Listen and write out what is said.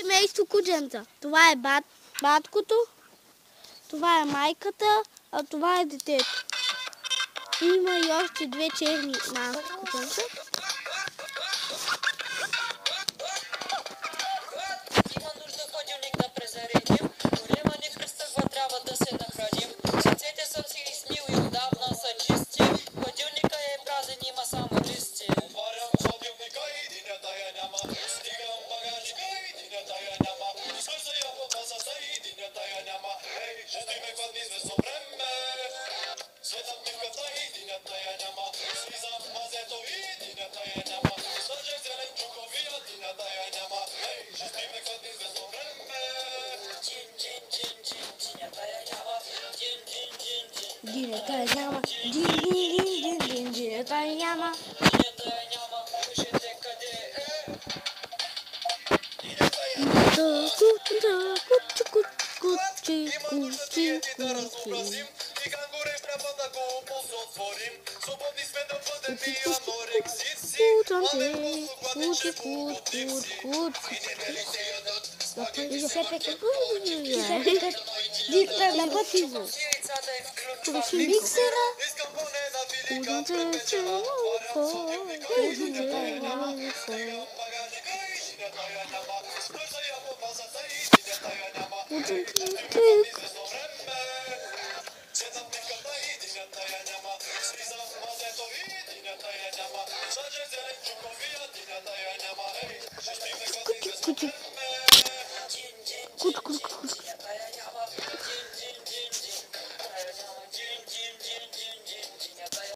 Семейство кученца. Това е баткото, това е майката, а това е детето. Има и още две черни малки кученца. Има нужда ходилник да презаредим, голема ни престъгва, трябва да се нахраним. Сърцете съм си измил и отдавна са чисти, ходилника е празен, има само листи. Отварям ходилника и динята я няма, стигам багажника и динята я няма, свърза я по масата и динята я няма. Ей, ще стигне когато известно време, светам дивката и динята я няма, слизам мазето и динята я няма, сложих зелен чуковия, динята я няма. Ей, ще стигне когато известно време, джин, джин, джин, джин, динята я няма, джин, джин, джин, джин, Динята я няма, динята я няма. динята я няма, кажете къде е. Динята я няма. Има нужда ние ти да разнообразим, и кангуреш трябва да го опозотворим. Свободни сме да бъдем и анорексици, а не просто гладничи полудивци. И дебелите ядат, сладите са Виктор, на път изо. яйцата и включва Миксера. Искам поне да види как препечела. Отварям ходилника и динята я няма, стигам багажника и динята я няма, свърза я по масата и динята я няма. Ей, ще стигне известно време, светам дивката и динята я няма, слизам мазето и динята я няма, сложих зелен чуковия, динята я няма. Ей, ще стигне известно време, джин, джин, джин, джин.